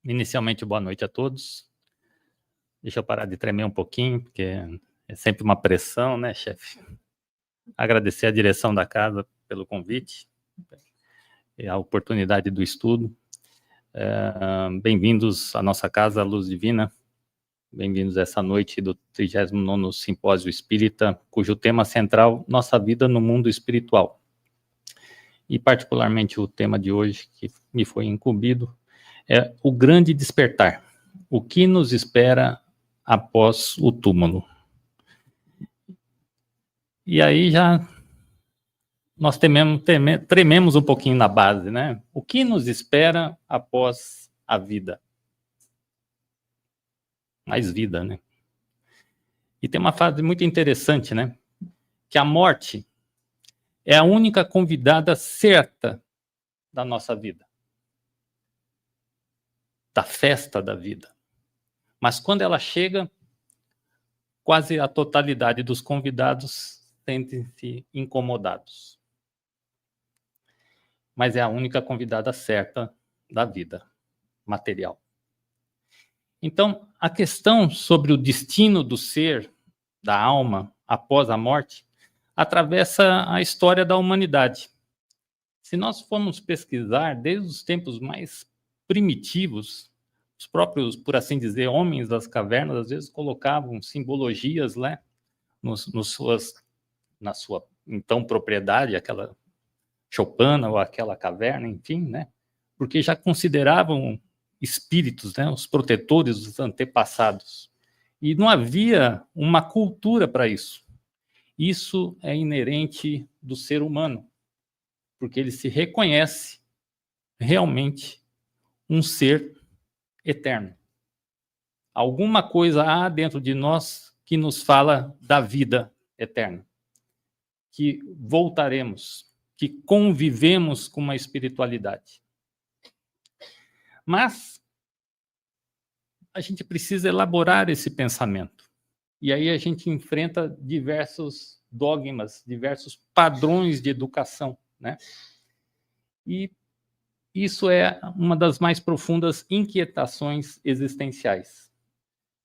Inicialmente, boa noite a todos. Deixa eu parar de tremer um pouquinho, porque é sempre uma pressão, né, chefe? Agradecer a direção da casa pelo convite e a oportunidade do estudo. Bem-vindos à nossa casa, a Luz Divina. Bem-vindos a essa noite do 39º Simpósio Espírita, cujo tema central, nossa vida no mundo espiritual. E particularmente o tema de hoje, que me foi incumbido, é o grande despertar. O que nos espera após o túmulo? E aí já nós trememos um pouquinho na base, né? O que nos espera após a vida? Mais vida, né? E tem uma frase muito interessante, né? Que a morte é a única convidada certa da nossa vida, da festa da vida. Mas quando ela chega, quase a totalidade dos convidados sentem-se incomodados. Mas é a única convidada certa da vida material. Então, a questão sobre o destino do ser, da alma, após a morte, atravessa a história da humanidade. Se nós formos pesquisar, desde os tempos mais primitivos, os próprios, por assim dizer, homens das cavernas, às vezes colocavam simbologias, né, na sua, então, propriedade, aquela choupana ou aquela caverna, enfim, né, porque já consideravam espíritos, né, os protetores dos antepassados. E não havia uma cultura para isso. Isso é inerente do ser humano, porque ele se reconhece realmente um ser eterno. Alguma coisa há dentro de nós que nos fala da vida eterna, que voltaremos, que convivemos com uma espiritualidade. Mas a gente precisa elaborar esse pensamento. E aí a gente enfrenta diversos dogmas, diversos padrões de educação, né? E isso é uma das mais profundas inquietações existenciais,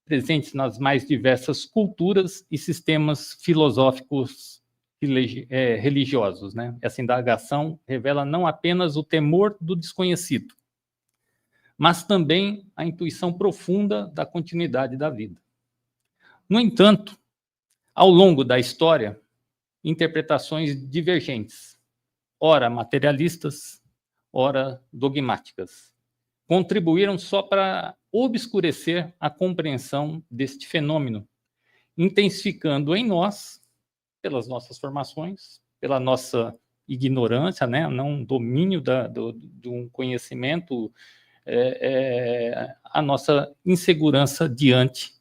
presentes nas mais diversas culturas e sistemas filosóficos religiosos, né? Essa indagação revela não apenas o temor do desconhecido, mas também a intuição profunda da continuidade da vida. No entanto, ao longo da história, interpretações divergentes, ora materialistas, ora dogmáticas, contribuíram só para obscurecer a compreensão deste fenômeno, intensificando em nós, pelas nossas formações, pela nossa ignorância, né, não domínio de um conhecimento, a nossa insegurança diante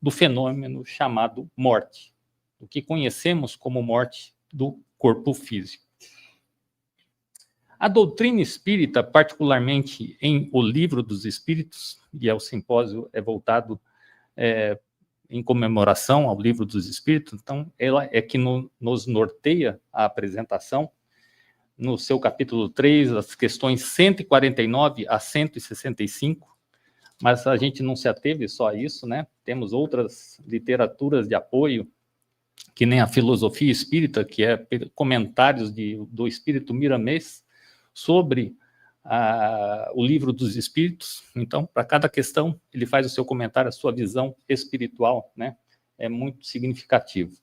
do fenômeno chamado morte, o que conhecemos como morte do corpo físico. A doutrina espírita, particularmente em O Livro dos Espíritos, e o simpósio é voltado em comemoração ao Livro dos Espíritos, então ela é que nos norteia a apresentação, no seu capítulo 3, as questões 149 a 165, mas a gente não se ateve só a isso, né? Temos outras literaturas de apoio, que nem a filosofia espírita, que é comentários do espírito miramês sobre o Livro dos Espíritos. Então, para cada questão, ele faz o seu comentário, a sua visão espiritual, né? É muito significativo.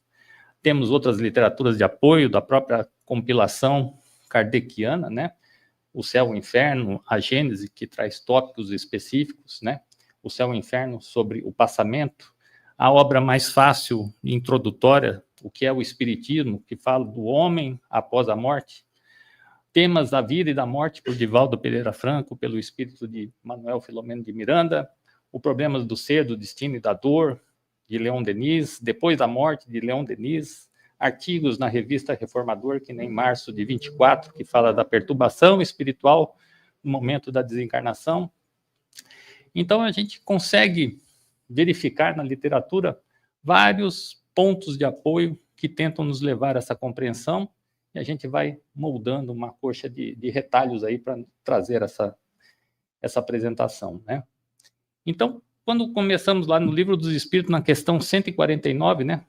Temos outras literaturas de apoio da própria compilação kardeciana, né? O Céu e o Inferno, a Gênese, que traz tópicos específicos, né? O Céu e o Inferno sobre o passamento, a obra mais fácil e introdutória, o que é o Espiritismo, que fala do homem após a morte, Temas da Vida e da Morte, por Divaldo Pereira Franco, pelo espírito de Manuel Filomeno de Miranda, O Problemas do Ser, do Destino e da Dor, de Leon Denis, Depois da Morte, de Leon Denis, artigos na revista Reformador, que nem março de 24, que fala da perturbação espiritual no momento da desencarnação. Então, a gente consegue verificar na literatura vários pontos de apoio que tentam nos levar a essa compreensão, e a gente vai moldando uma coxa de retalhos aí para trazer essa apresentação, né? Então, quando começamos lá no Livro dos Espíritos, na questão 149, né,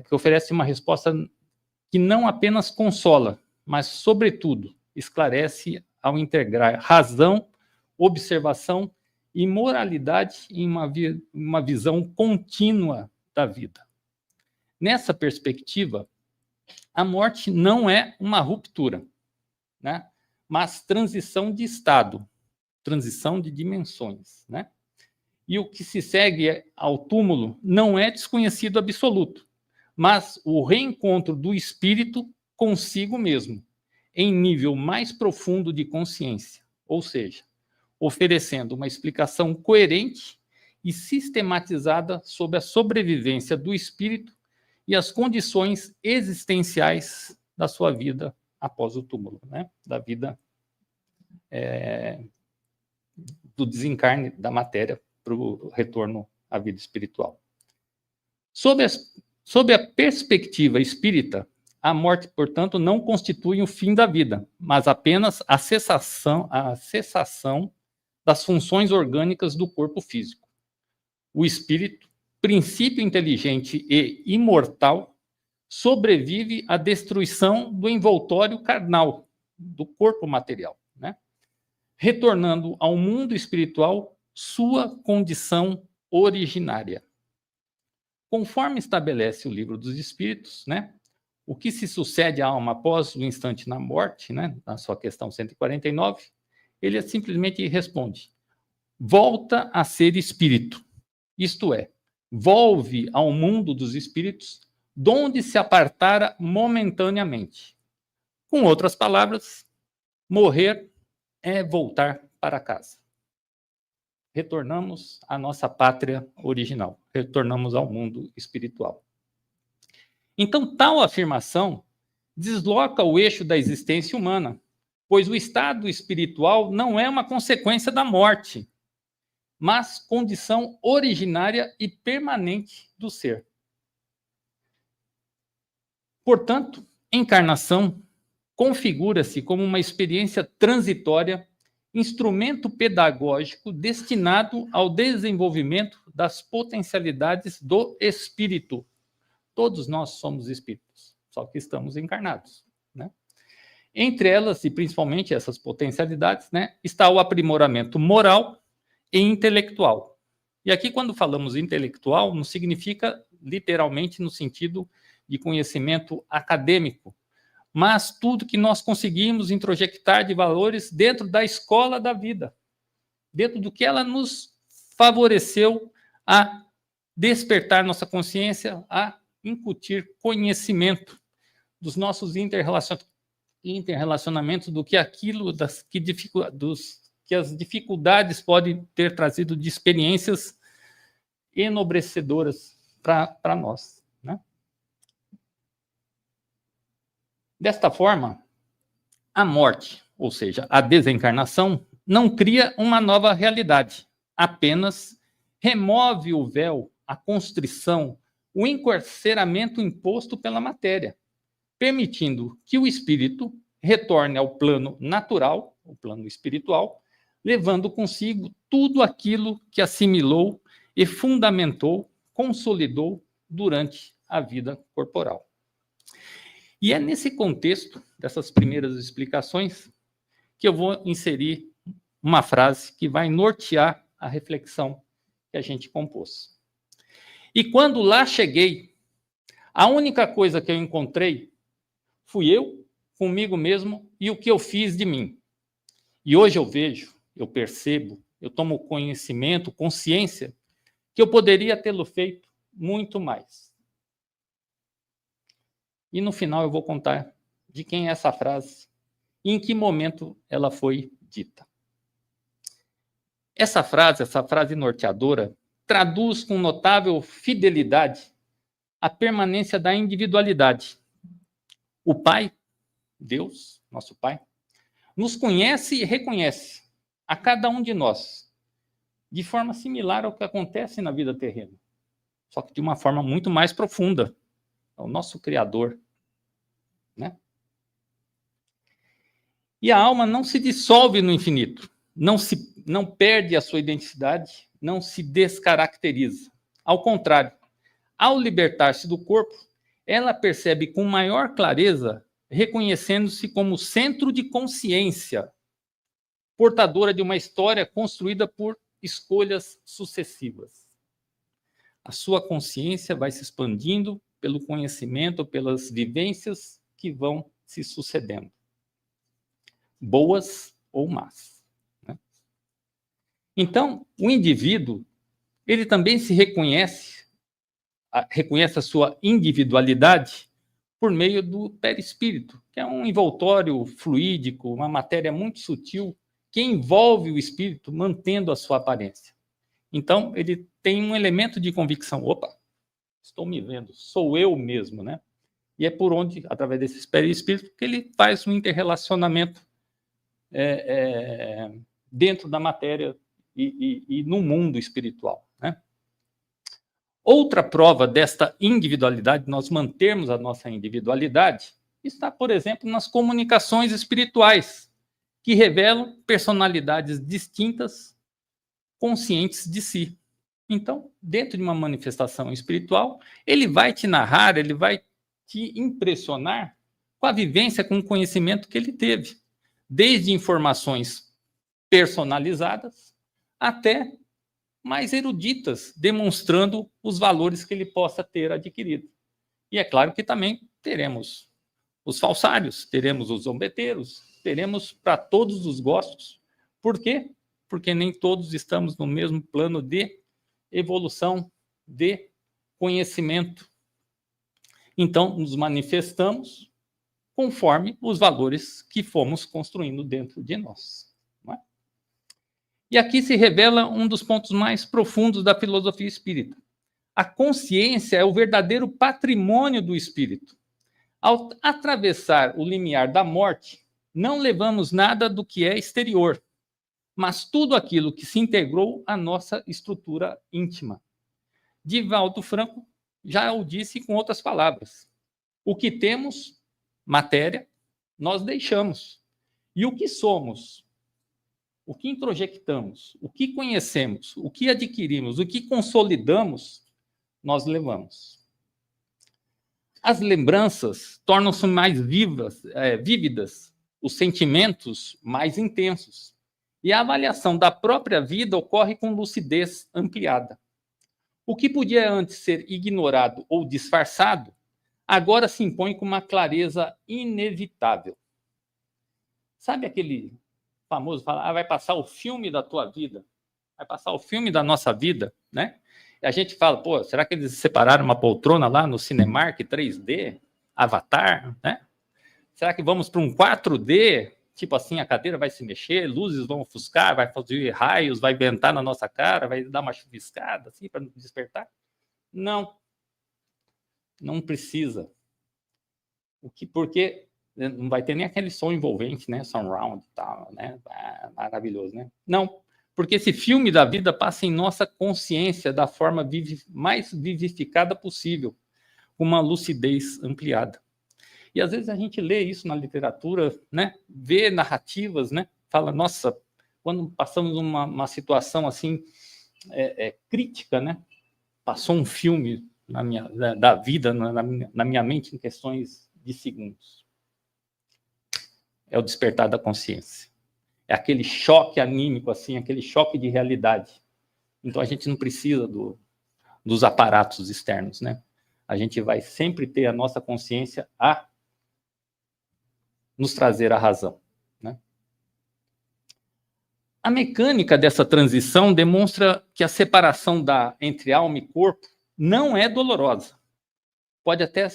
que oferece uma resposta que não apenas consola, mas, sobretudo, esclarece ao integrar razão, observação e moralidade em uma visão contínua da vida. Nessa perspectiva, a morte não é uma ruptura, né, mas transição de estado, transição de dimensões, né? E o que se segue ao túmulo não é desconhecido absoluto, mas o reencontro do espírito consigo mesmo, em nível mais profundo de consciência, ou seja, oferecendo uma explicação coerente e sistematizada sobre a sobrevivência do espírito e as condições existenciais da sua vida após o túmulo, né? Da vida do desencarne da matéria para o retorno à vida espiritual. Sob a perspectiva espírita, a morte, portanto, não constitui o fim da vida, mas apenas a cessação das funções orgânicas do corpo físico. O espírito, princípio inteligente e imortal, sobrevive à destruição do envoltório carnal, do corpo material, né? Retornando ao mundo espiritual sua condição originária. Conforme estabelece o Livro dos Espíritos, né, o que se sucede à alma após o instante na morte, né, na sua questão 149, ele simplesmente responde: volta a ser espírito, isto é, volve ao mundo dos espíritos, donde se apartara momentaneamente. Com outras palavras, morrer é voltar para casa. Retornamos à nossa pátria original, retornamos ao mundo espiritual. Então, tal afirmação desloca o eixo da existência humana, pois o estado espiritual não é uma consequência da morte, mas condição originária e permanente do ser. Portanto, encarnação configura-se como uma experiência transitória, instrumento pedagógico destinado ao desenvolvimento das potencialidades do espírito. Todos nós somos espíritos, só que estamos encarnados, né? Entre elas, e principalmente essas potencialidades, né, está o aprimoramento moral e intelectual. E aqui, quando falamos intelectual, não significa literalmente no sentido de conhecimento acadêmico, mas tudo que nós conseguimos introjectar de valores dentro da escola da vida, dentro do que ela nos favoreceu a despertar nossa consciência, a incutir conhecimento dos nossos interrelacionamentos, do que aquilo, que as dificuldades podem ter trazido de experiências enobrecedoras para nós, né? Desta forma, a morte, ou seja, a desencarnação, não cria uma nova realidade, apenas remove o véu, a constrição, o encarceramento imposto pela matéria, permitindo que o espírito retorne ao plano natural, o plano espiritual, levando consigo tudo aquilo que assimilou e fundamentou, consolidou durante a vida corporal. E é nesse contexto dessas primeiras explicações que eu vou inserir uma frase que vai nortear a reflexão que a gente compôs. E quando lá cheguei, a única coisa que eu encontrei fui eu, comigo mesmo, e o que eu fiz de mim. E hoje eu vejo, eu percebo, eu tomo conhecimento, consciência, que eu poderia tê-lo feito muito mais. E no final eu vou contar de quem é essa frase e em que momento ela foi dita. Essa frase norteadora, traduz com notável fidelidade a permanência da individualidade. O Pai, Deus, nosso Pai, nos conhece e reconhece a cada um de nós, de forma similar ao que acontece na vida terrena, só que de uma forma muito mais profunda. É o nosso Criador, né? E a alma não se dissolve no infinito, não perde a sua identidade, não se descaracteriza. Ao contrário, ao libertar-se do corpo, ela percebe com maior clareza, reconhecendo-se como centro de consciência, portadora de uma história construída por escolhas sucessivas. A sua consciência vai se expandindo pelo conhecimento, pelas vivências que vão se sucedendo, boas ou más, né? Então, o indivíduo, ele também se reconhece a sua individualidade por meio do perispírito, que é um envoltório fluídico, uma matéria muito sutil, que envolve o espírito, mantendo a sua aparência. Então, ele tem um elemento de convicção. Opa, estou me vendo, sou eu mesmo, né? E é por onde, através desse perispírito, que ele faz um interrelacionamento dentro da matéria e no mundo espiritual, né? Outra prova desta individualidade, nós mantermos a nossa individualidade, está, por exemplo, nas comunicações espirituais, que revelam personalidades distintas, conscientes de si. Então, dentro de uma manifestação espiritual, ele vai te narrar, ele vai te impressionar com a vivência, com o conhecimento que ele teve, desde informações personalizadas até mais eruditas, demonstrando os valores que ele possa ter adquirido. E é claro que também teremos os falsários, teremos os zombeteiros, teremos para todos os gostos. Por quê? Porque nem todos estamos no mesmo plano de evolução, de conhecimento. Então, nos manifestamos conforme os valores que fomos construindo dentro de nós. Não é? E aqui se revela um dos pontos mais profundos da filosofia espírita. A consciência é o verdadeiro patrimônio do espírito. Ao atravessar o limiar da morte, não levamos nada do que é exterior, mas tudo aquilo que se integrou à nossa estrutura íntima. Divaldo Franco já o disse com outras palavras. O que temos, matéria, nós deixamos. E o que somos, o que introjectamos, o que conhecemos, o que adquirimos, o que consolidamos, nós levamos. As lembranças tornam-se mais vívidas, os sentimentos mais intensos. E a avaliação da própria vida ocorre com lucidez ampliada. O que podia antes ser ignorado ou disfarçado, agora se impõe com uma clareza inevitável. Sabe aquele famoso falar, vai passar o filme da tua vida, vai passar o filme da nossa vida, né? E a gente fala, pô, será que eles separaram uma poltrona lá no Cinemark 3D, Avatar, né? Será que vamos para um 4D, tipo assim, a cadeira vai se mexer, luzes vão ofuscar, vai fazer raios, vai ventar na nossa cara, vai dar uma chuviscada, assim, para nos despertar? Não. Não precisa. Porque não vai ter nem aquele som envolvente, né? Surround e tal, né? Maravilhoso, né? Não, porque esse filme da vida passa em nossa consciência da forma mais vivificada possível, com uma lucidez ampliada. E às vezes a gente lê isso na literatura, né? Vê narrativas, né? Fala, nossa, quando passamos uma situação assim crítica, né? Passou um filme da vida na minha mente em questões de segundos. É o despertar da consciência. É aquele choque anímico, assim, aquele choque de realidade. Então a gente não precisa dos aparatos externos, né? A gente vai sempre ter a nossa consciência a nos trazer a razão, né? A mecânica dessa transição demonstra que a separação entre alma e corpo não é dolorosa. Pode até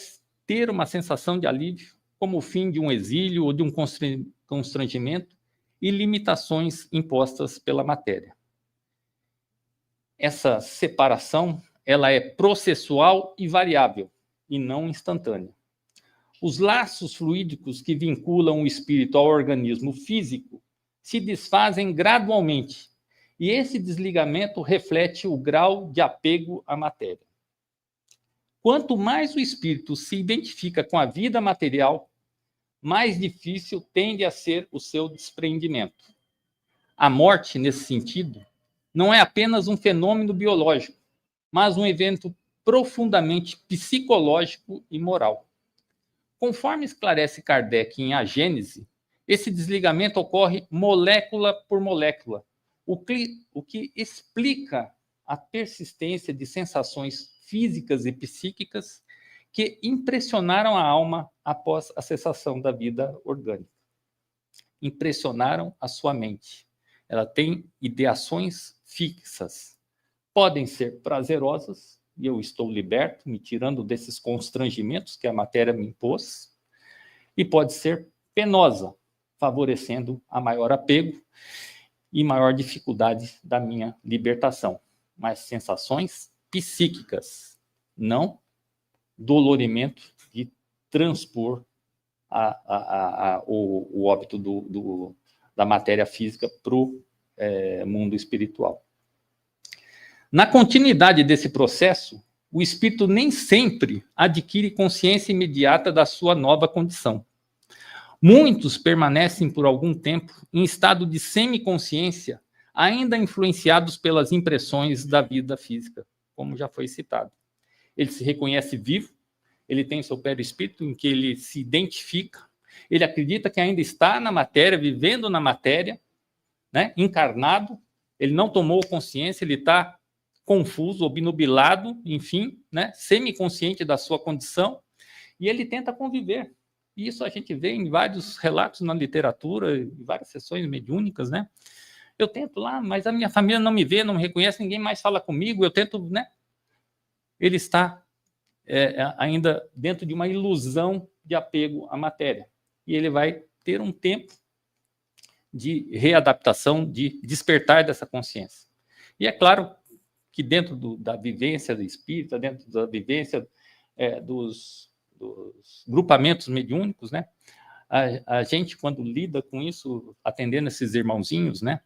ter uma sensação de alívio, como o fim de um exílio ou de um constrangimento e limitações impostas pela matéria. Essa separação, ela é processual e variável, e não instantânea. Os laços fluídicos que vinculam o espírito ao organismo físico se desfazem gradualmente, e esse desligamento reflete o grau de apego à matéria. Quanto mais o espírito se identifica com a vida material, mais difícil tende a ser o seu desprendimento. A morte, nesse sentido, não é apenas um fenômeno biológico, mas um evento profundamente psicológico e moral. Conforme esclarece Kardec em A Gênese, esse desligamento ocorre molécula por molécula, o que explica a persistência de sensações físicas e psíquicas que impressionaram a alma após a cessação da vida orgânica. Impressionaram a sua mente. Ela tem ideações fixas. Podem ser prazerosas, e eu estou liberto, me tirando desses constrangimentos que a matéria me impôs, e pode ser penosa, favorecendo a maior apego e maior dificuldade da minha libertação. Mas sensações psíquicas, não dolorimento de transpor o óbito da matéria física para o mundo espiritual. Na continuidade desse processo, o espírito nem sempre adquire consciência imediata da sua nova condição. Muitos permanecem por algum tempo em estado de semiconsciência, ainda influenciados pelas impressões da vida física, como já foi citado. Ele se reconhece vivo, ele tem seu perispírito em que ele se identifica, ele acredita que ainda está na matéria, vivendo na matéria, né, encarnado, ele não tomou consciência, ele está confuso, obnubilado, enfim, né, semiconsciente da sua condição, e ele tenta conviver. E isso a gente vê em vários relatos na literatura, em várias sessões mediúnicas, né? Eu tento lá, mas a minha família não me vê, não me reconhece, ninguém mais fala comigo, eu tento, né? Ele está ainda dentro de uma ilusão de apego à matéria. E ele vai ter um tempo de readaptação, de despertar dessa consciência. E é claro que dentro da vivência do espírita, dentro da vivência dos grupamentos mediúnicos, né, a gente, quando lida com isso, atendendo esses irmãozinhos, né,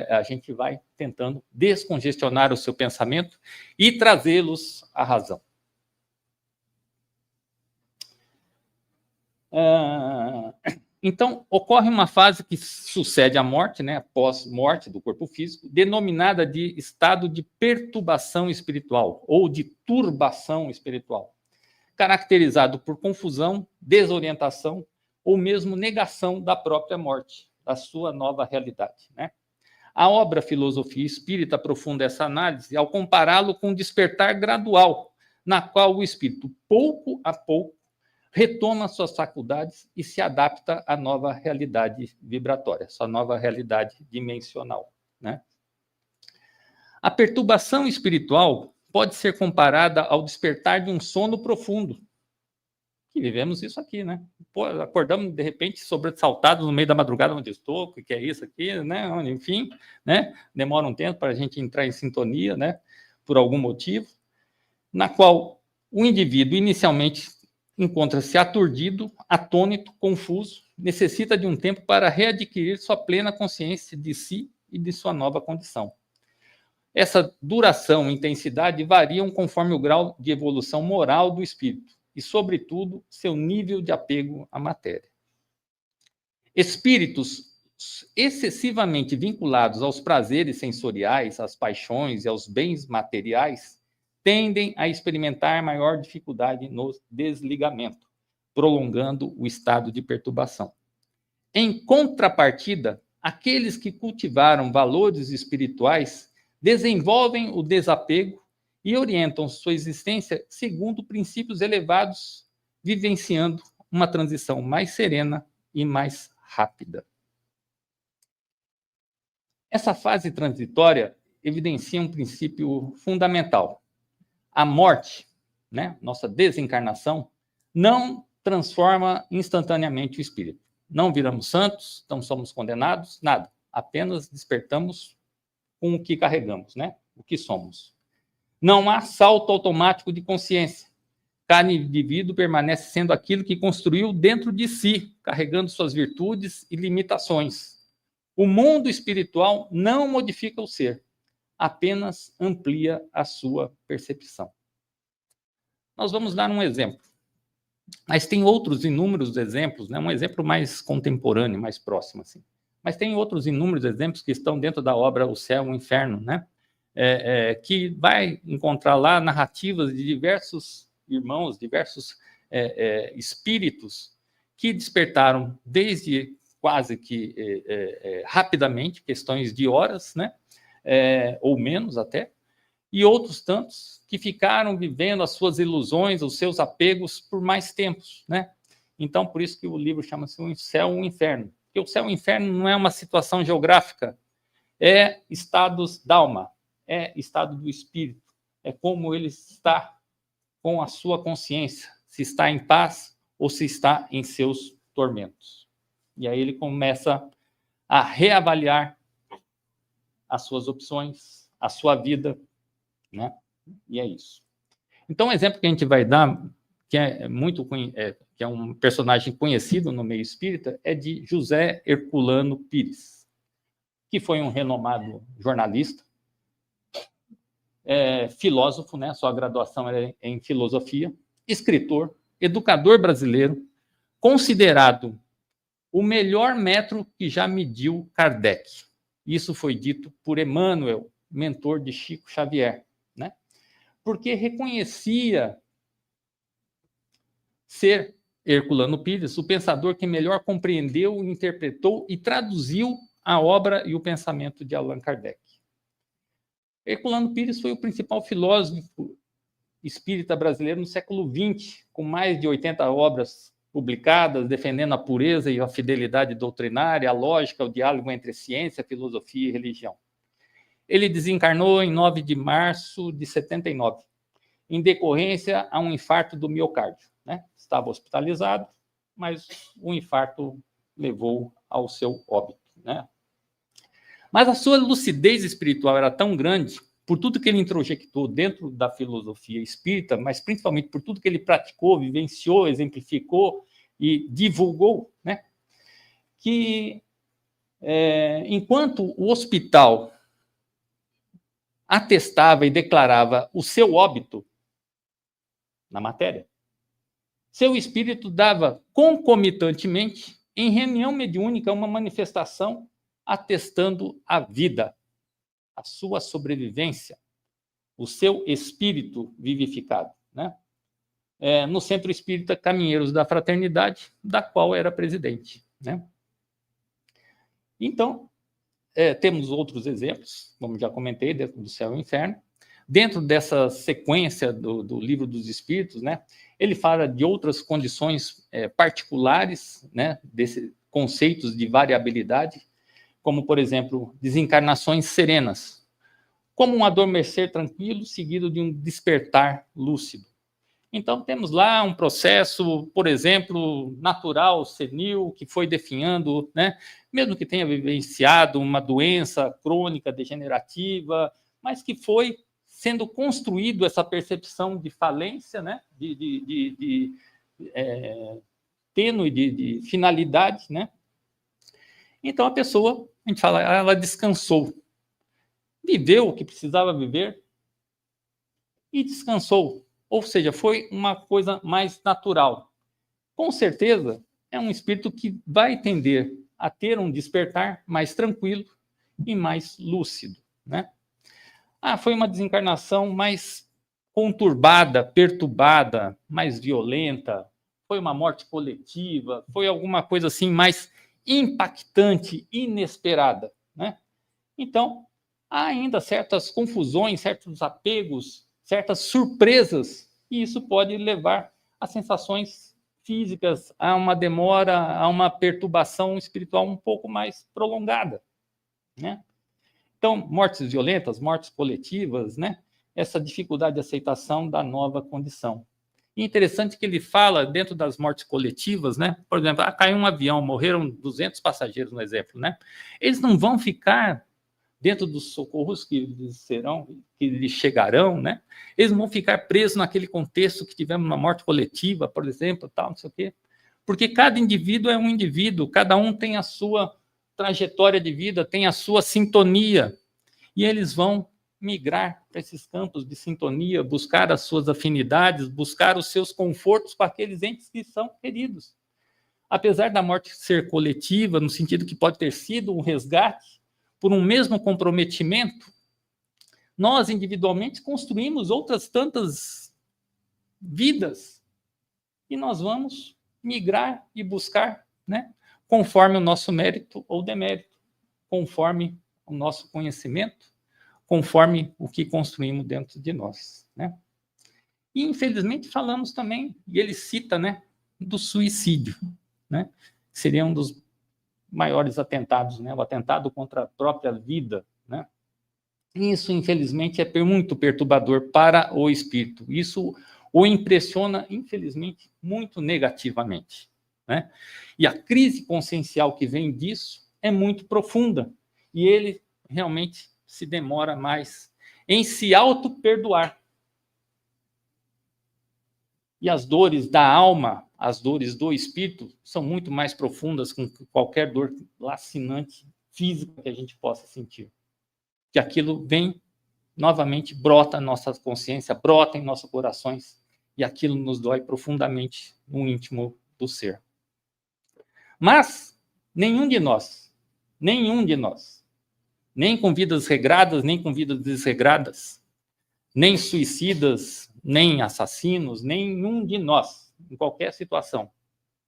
a gente vai tentando descongestionar o seu pensamento e trazê-los à razão. Então, ocorre uma fase que sucede à morte, né, após morte do corpo físico, denominada de estado de perturbação espiritual ou de turbação espiritual, caracterizado por confusão, desorientação ou mesmo negação da própria morte, da sua nova realidade, né? A obra Filosofia Espírita aprofunda essa análise ao compará-lo com um despertar gradual, na qual o espírito, pouco a pouco, retoma suas faculdades e se adapta à nova realidade vibratória, sua nova realidade dimensional, né? A perturbação espiritual pode ser comparada ao despertar de um sono profundo. Que vivemos isso aqui, né? Pô, acordamos, de repente, sobressaltados no meio da madrugada, onde estou, o que é isso aqui, né? Enfim, né? Demora um tempo para a gente entrar em sintonia, né? Por algum motivo, na qual o indivíduo inicialmente encontra-se aturdido, atônito, confuso, necessita de um tempo para readquirir sua plena consciência de si e de sua nova condição. Essa duração e intensidade variam conforme o grau de evolução moral do espírito e, sobretudo, seu nível de apego à matéria. Espíritos excessivamente vinculados aos prazeres sensoriais, às paixões e aos bens materiais tendem a experimentar maior dificuldade no desligamento, prolongando o estado de perturbação. Em contrapartida, aqueles que cultivaram valores espirituais desenvolvem o desapego e orientam sua existência segundo princípios elevados, vivenciando uma transição mais serena e mais rápida. Essa fase transitória evidencia um princípio fundamental. A morte, né, nossa desencarnação, não transforma instantaneamente o espírito. Não viramos santos, não somos condenados, nada. Apenas despertamos com o que carregamos, né? O que somos. Não há salto automático de consciência. Cada indivíduo permanece sendo aquilo que construiu dentro de si, carregando suas virtudes e limitações. O mundo espiritual não modifica o ser, apenas amplia a sua percepção. Nós vamos dar um exemplo, mas tem outros inúmeros exemplos, né? Um exemplo mais contemporâneo, mais próximo, assim. mas tem outros inúmeros exemplos que estão dentro da obra O Céu e o Inferno, né? Que vai encontrar lá narrativas de diversos irmãos, diversos espíritos que despertaram desde quase que rapidamente, questões de horas, né? Ou menos até, e outros tantos que ficaram vivendo as suas ilusões, os seus apegos por mais tempos, né? Então, por isso que o livro chama-se O Céu e o Inferno. Porque o céu e o inferno não é uma situação geográfica, é estados d'alma, é estado do espírito, é como ele está com a sua consciência, se está em paz ou se está em seus tormentos. E aí ele começa a reavaliar as suas opções, a sua vida, né? E é isso. Então, um exemplo que a gente vai dar, que é um personagem conhecido no meio espírita, é de José Herculano Pires, que foi um renomado jornalista, filósofo, né? Sua graduação era em filosofia, escritor, educador brasileiro, considerado o melhor metro que já mediu Kardec. Isso foi dito por Emmanuel, mentor de Chico Xavier, né? Porque reconhecia ser Herculano Pires o pensador que melhor compreendeu, interpretou e traduziu a obra e o pensamento de Allan Kardec. Herculano Pires foi o principal filósofo espírita brasileiro no século XX, com mais de 80 obras publicadas, defendendo a pureza e a fidelidade doutrinária, a lógica, o diálogo entre ciência, filosofia e religião. Ele desencarnou em 9 de março de 79, em decorrência a um infarto do miocárdio, né? Estava hospitalizado, mas o infarto levou ao seu óbito, né? Mas a sua lucidez espiritual era tão grande, por tudo que ele introjectou dentro da filosofia espírita, mas principalmente por tudo que ele praticou, vivenciou, exemplificou e divulgou, né? Que enquanto o hospital atestava e declarava o seu óbito na matéria, seu espírito dava concomitantemente, em reunião mediúnica, uma manifestação atestando a vida, a sua sobrevivência, o seu espírito vivificado, né? No Centro Espírita Caminheiros da Fraternidade, da qual era presidente, né? Então, temos outros exemplos, como já comentei, dentro do Céu e Inferno. Dentro dessa sequência do Livro dos Espíritos, né, ele fala de outras condições particulares, né, desses conceitos de variabilidade, como, por exemplo, desencarnações serenas, como um adormecer tranquilo seguido de um despertar lúcido. Então, temos lá um processo, por exemplo, natural, senil, que foi definhando, né, mesmo que tenha vivenciado uma doença crônica, degenerativa, mas que foi sendo construído essa percepção de falência, né, tênue de finalidade, né? Então, a pessoa, a gente fala, ela descansou, viveu o que precisava viver e descansou. Ou seja, foi uma coisa mais natural. Com certeza, é um espírito que vai tender a ter um despertar mais tranquilo e mais lúcido, né? Foi uma desencarnação mais conturbada, perturbada, mais violenta, foi uma morte coletiva, foi alguma coisa assim mais impactante, inesperada, né? Então, há ainda certas confusões, certos apegos, certas surpresas, e isso pode levar a sensações físicas, a uma demora, a uma perturbação espiritual um pouco mais prolongada, né? Então, mortes violentas, mortes coletivas, né? Essa dificuldade de aceitação da nova condição. E interessante que ele fala, dentro das mortes coletivas, né? Por exemplo, caiu um avião, morreram 200 passageiros, no exemplo, né? Eles não vão ficar dentro dos socorros que lhes chegarão, né? Eles não vão ficar presos naquele contexto que tivemos uma morte coletiva, por exemplo, tal, não sei o quê. Porque cada indivíduo é um indivíduo, cada um tem a sua trajetória de vida, tem a sua sintonia, e eles vão migrar para esses campos de sintonia, buscar as suas afinidades, buscar os seus confortos com aqueles entes que são queridos. apesar da morte ser coletiva, no sentido que pode ter sido um resgate por um mesmo comprometimento, nós individualmente construímos outras tantas vidas e nós vamos migrar e buscar, né, conforme o nosso mérito ou demérito, conforme o nosso conhecimento, conforme o que construímos dentro de nós, né? E, infelizmente, falamos também, e ele cita, né, do suicídio, né? Seria um dos maiores atentados, né? O atentado contra a própria vida, né? Isso, infelizmente, é muito perturbador para o espírito. Isso o impressiona, infelizmente, muito negativamente, né? E a crise consciencial que vem disso é muito profunda, e ele realmente se demora mais em se auto-perdoar. E as dores da alma, as dores do espírito, são muito mais profundas que qualquer dor lacinante física que a gente possa sentir. Que aquilo vem, novamente, brota na nossa consciência, brota em nossos corações, e aquilo nos dói profundamente no íntimo do ser. Mas nenhum de nós, nem com vidas regradas, nem com vidas desregradas, nem suicidas, nem assassinos, nenhum de nós, em qualquer situação,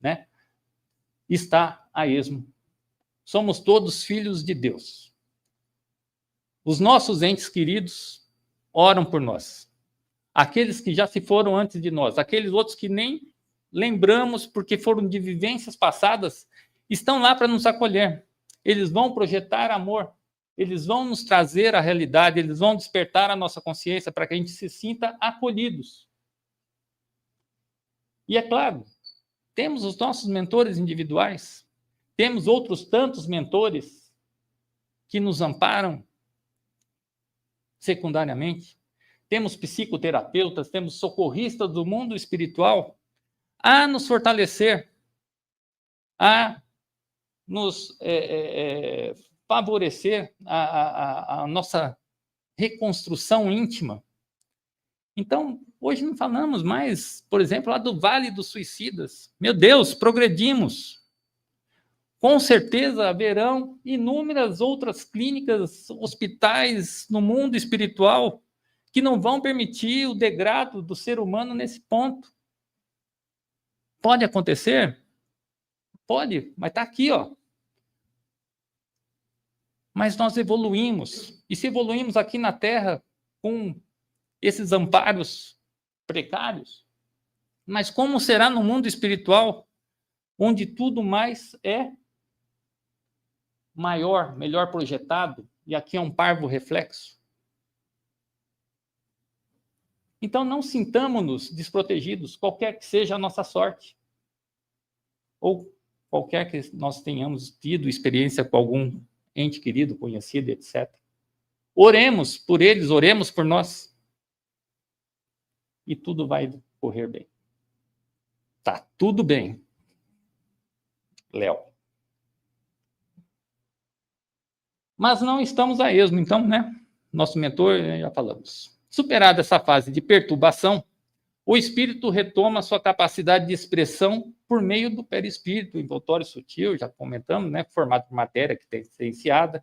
né, está a esmo. Somos todos filhos de Deus. Os nossos entes queridos oram por nós. Aqueles que já se foram antes de nós, aqueles outros que nem lembramos porque foram de vivências passadas, estão lá para nos acolher. Eles vão projetar amor, eles vão nos trazer a realidade, eles vão despertar a nossa consciência para que a gente se sinta acolhidos. E é claro, temos os nossos mentores individuais, temos outros tantos mentores que nos amparam secundariamente, temos psicoterapeutas, temos socorristas do mundo espiritual a nos fortalecer, a nos favorecer a nossa reconstrução íntima. Então, hoje não falamos mais, por exemplo, lá do Vale dos Suicidas. Meu Deus, progredimos. Com certeza haverão inúmeras outras clínicas, hospitais no mundo espiritual que não vão permitir o degrado do ser humano nesse ponto. Pode acontecer? Pode, mas está aqui, ó. Mas nós evoluímos. E se evoluímos aqui na Terra com esses amparos precários, mas como será no mundo espiritual, onde tudo mais é maior, melhor projetado, e aqui é um parvo reflexo? Então não sintamos-nos desprotegidos, qualquer que seja a nossa sorte, ou qualquer que nós tenhamos tido experiência com algum ente querido, conhecido, etc. Oremos por eles, oremos por nós, e tudo vai correr bem. Tá tudo bem. Léo. Mas não estamos a esmo, então, né? Nosso mentor, já falamos. Superada essa fase de perturbação, o espírito retoma sua capacidade de expressão por meio do perispírito, envoltório sutil, já comentamos, né? Formado por matéria que tem experienciada,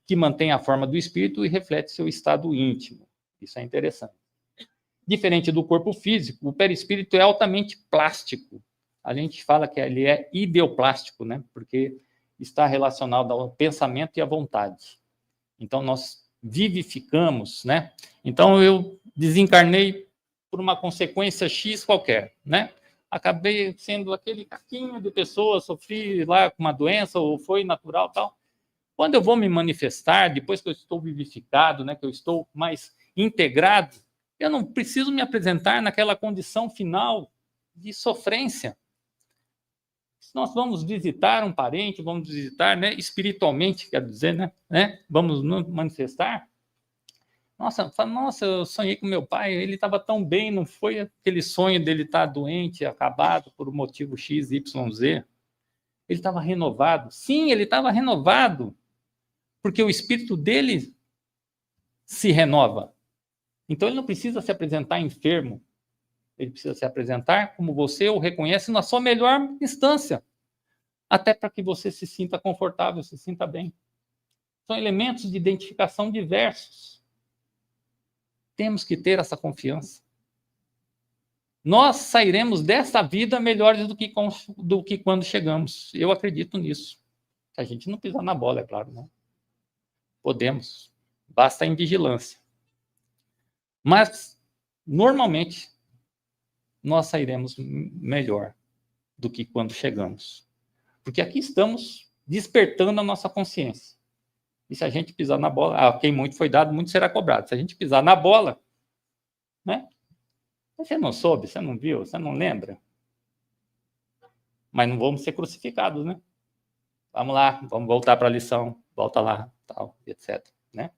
que mantém a forma do espírito e reflete seu estado íntimo. Isso é interessante. Diferente do corpo físico, o perispírito é altamente plástico. A gente fala que ele é ideoplástico, né? Porque está relacionado ao pensamento e à vontade. Então, nós vivificamos, né? Então, eu desencarnei por uma consequência X qualquer, né? Acabei sendo aquele caquinho de pessoa, sofri lá com uma doença, ou foi natural, tal. Quando eu vou me manifestar, depois que eu estou vivificado, né? Que eu estou mais integrado, eu não preciso me apresentar naquela condição final de sofrência. Se nós vamos visitar um parente, vamos visitar, né, espiritualmente, quer dizer, né, vamos nos manifestar. Nossa, eu sonhei com meu pai, ele estava tão bem, não foi aquele sonho dele estar doente, acabado por um motivo X, Y, Z. Ele estava renovado. Sim, ele estava renovado, porque o espírito dele se renova. Então, ele não precisa se apresentar enfermo. Ele precisa se apresentar como você o reconhece na sua melhor instância. até para que você se sinta confortável, se sinta bem. São elementos de identificação diversos. Temos que ter essa confiança. Nós sairemos dessa vida melhores do que quando chegamos. Eu acredito nisso. Se a gente não pisar na bola, é claro, né? Podemos. Basta em vigilância. Mas, normalmente, nós sairemos melhor do que quando chegamos. Porque aqui estamos despertando a nossa consciência. E se a gente pisar na bola, quem muito foi dado, muito será cobrado. Se a gente pisar na bola, né? Você não soube, você não viu, você não lembra. Mas não vamos ser crucificados, né? Vamos lá, vamos voltar para a lição, volta lá, tal, etc. Né?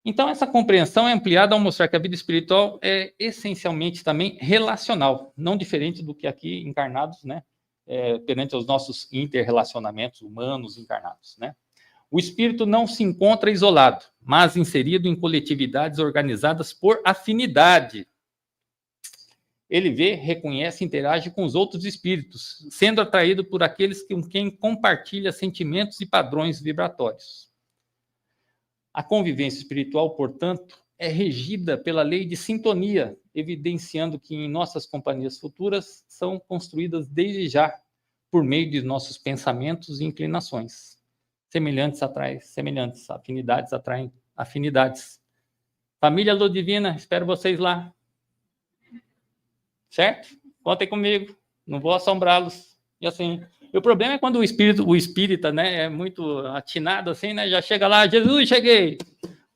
Então, essa compreensão é ampliada ao mostrar que a vida espiritual é essencialmente também relacional, não diferente do que aqui encarnados, né? Perante os nossos interrelacionamentos humanos encarnados, né? O espírito não se encontra isolado, mas inserido em coletividades organizadas por afinidade. Ele vê, reconhece e interage com os outros espíritos, sendo atraído por aqueles com quem compartilha sentimentos e padrões vibratórios. A convivência espiritual, portanto, é regida pela lei de sintonia, evidenciando que em nossas companhias futuras são construídas desde já por meio de nossos pensamentos e inclinações. Semelhantes atraem semelhantes, afinidades atraem afinidades. Família Ludivina, espero vocês lá. Certo? Contem comigo, não vou assombrá-los. E assim, o problema é quando o espírita, né, é muito atinado assim, né, já chega lá, Jesus, cheguei.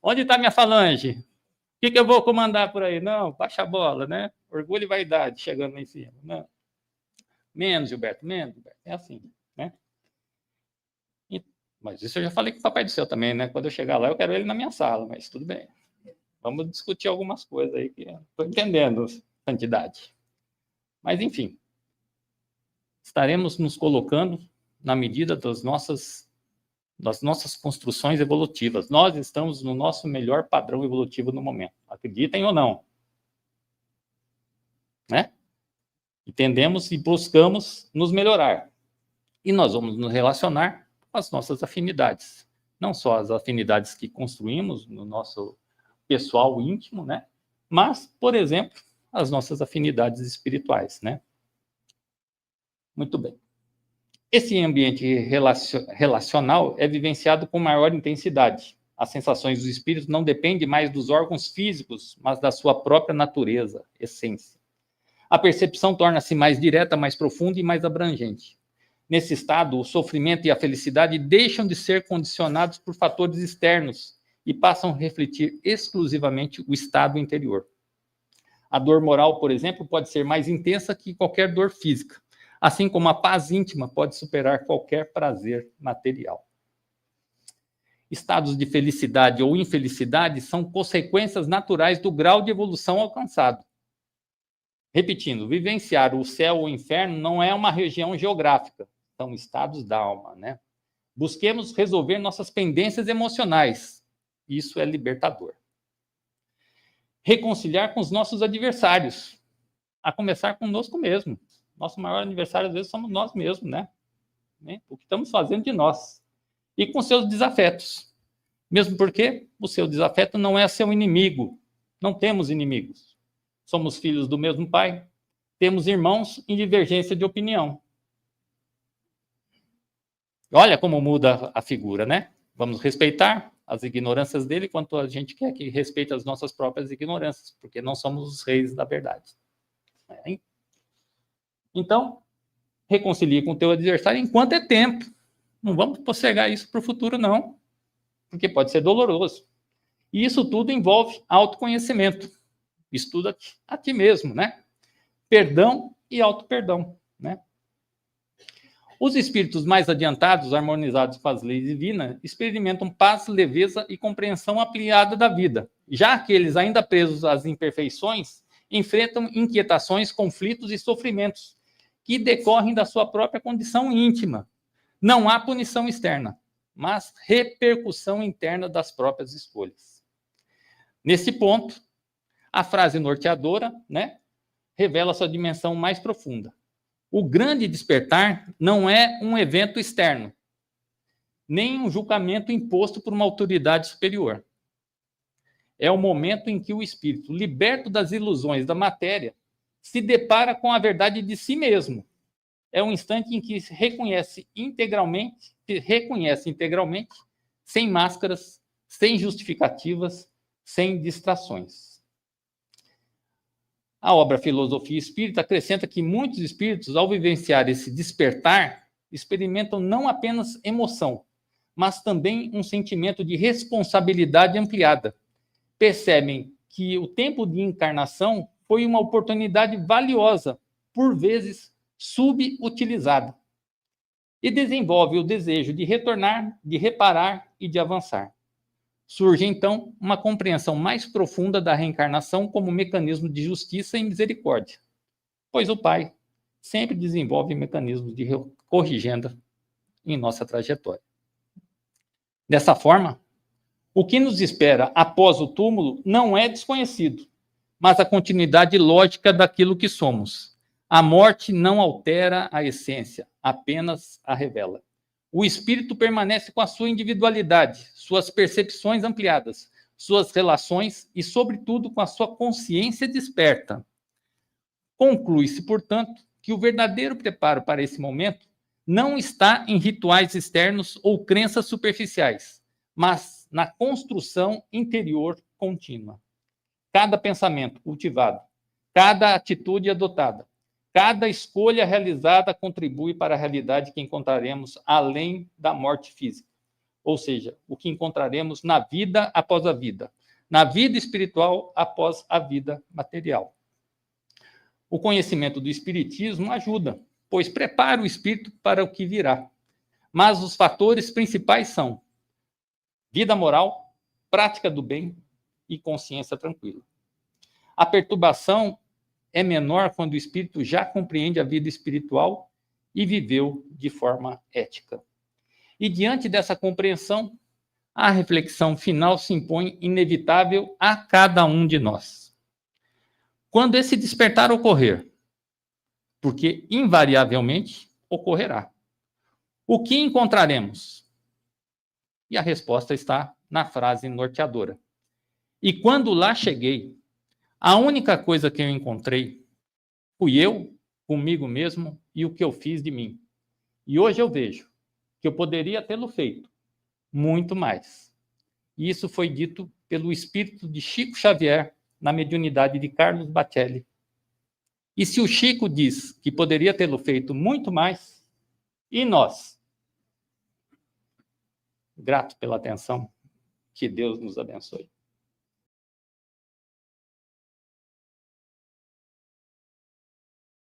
Onde está minha falange? O que eu vou comandar por aí? Não, baixa a bola, né? Orgulho e vaidade chegando lá em cima. Não. Menos, Gilberto, menos. É assim, né? Mas isso eu já falei com o Papai do Céu também, né? Quando eu chegar lá, eu quero ele na minha sala, mas tudo bem. Vamos discutir algumas coisas aí que estou entendendo, santidade. Mas, enfim, estaremos nos colocando na medida das nossas construções evolutivas. Nós estamos no nosso melhor padrão evolutivo no momento. Acreditem ou não. Né? Entendemos e buscamos nos melhorar. E nós vamos nos relacionar com as nossas afinidades. Não só as afinidades que construímos no nosso pessoal íntimo, né? Mas, por exemplo, as nossas afinidades espirituais, né? Muito bem. Esse ambiente relacional é vivenciado com maior intensidade. As sensações do espírito não dependem mais dos órgãos físicos, mas da sua própria natureza, essência. A percepção torna-se mais direta, mais profunda e mais abrangente. Nesse estado, o sofrimento e a felicidade deixam de ser condicionados por fatores externos e passam a refletir exclusivamente o estado interior. A dor moral, por exemplo, pode ser mais intensa que qualquer dor física, assim como a paz íntima pode superar qualquer prazer material. Estados de felicidade ou infelicidade são consequências naturais do grau de evolução alcançado. Repetindo, vivenciar o céu ou o inferno não é uma região geográfica, são estados da alma, né? Busquemos resolver nossas pendências emocionais. Isso é libertador. Reconciliar com os nossos adversários, a começar conosco mesmo. Nosso maior adversário, às vezes, somos nós mesmos, né? O que estamos fazendo de nós. E com seus desafetos. Mesmo porque o seu desafeto não é seu inimigo. Não temos inimigos. Somos filhos do mesmo pai. Temos irmãos em divergência de opinião. Olha como muda a figura, né? Vamos respeitar as ignorâncias dele, enquanto a gente quer que respeite as nossas próprias ignorâncias, porque não somos os reis da verdade. Então, reconcilie com o teu adversário enquanto é tempo. Não vamos postergar isso para o futuro, não, porque pode ser doloroso. E isso tudo envolve autoconhecimento. Estuda a ti mesmo, né? Perdão e auto-perdão, né? Os espíritos mais adiantados, harmonizados com as leis divinas, experimentam paz, leveza e compreensão ampliada da vida. Já aqueles ainda presos às imperfeições enfrentam inquietações, conflitos e sofrimentos que decorrem da sua própria condição íntima. Não há punição externa, mas repercussão interna das próprias escolhas. Nesse ponto, a frase norteadora, né, revela sua dimensão mais profunda. O grande despertar não é um evento externo, nem um julgamento imposto por uma autoridade superior. É o momento em que o espírito, liberto das ilusões da matéria, se depara com a verdade de si mesmo. É um instante em que se reconhece integralmente, sem máscaras, sem justificativas, sem distrações. A obra Filosofia Espírita acrescenta que muitos espíritos, ao vivenciar esse despertar, experimentam não apenas emoção, mas também um sentimento de responsabilidade ampliada. Percebem que o tempo de encarnação foi uma oportunidade valiosa, por vezes subutilizada, e desenvolve o desejo de retornar, de reparar e de avançar. Surge, então, uma compreensão mais profunda da reencarnação como mecanismo de justiça e misericórdia, pois o Pai sempre desenvolve mecanismos de corrigenda em nossa trajetória. Dessa forma, o que nos espera após o túmulo não é desconhecido, mas a continuidade lógica daquilo que somos. A morte não altera a essência, apenas a revela. O espírito permanece com a sua individualidade, suas percepções ampliadas, suas relações e, sobretudo, com a sua consciência desperta. Conclui-se, portanto, que o verdadeiro preparo para esse momento não está em rituais externos ou crenças superficiais, mas na construção interior contínua. Cada pensamento cultivado, cada atitude adotada, cada escolha realizada contribui para a realidade que encontraremos além da morte física. Ou seja, o que encontraremos na vida após a vida, na vida espiritual após a vida material. O conhecimento do Espiritismo ajuda, pois prepara o espírito para o que virá. Mas os fatores principais são vida moral, prática do bem e consciência tranquila. A perturbação é menor quando o espírito já compreende a vida espiritual e viveu de forma ética. E diante dessa compreensão, a reflexão final se impõe inevitável a cada um de nós. Quando esse despertar ocorrer, porque invariavelmente ocorrerá, o que encontraremos? E a resposta está na frase norteadora. E quando lá cheguei, a única coisa que eu encontrei fui eu, comigo mesmo, e o que eu fiz de mim. E hoje eu vejo que eu poderia tê-lo feito muito mais. E isso foi dito pelo espírito de Chico Xavier na mediunidade de Carlos Bacelli. E se o Chico diz que poderia tê-lo feito muito mais, e nós? Grato pela atenção. Que Deus nos abençoe.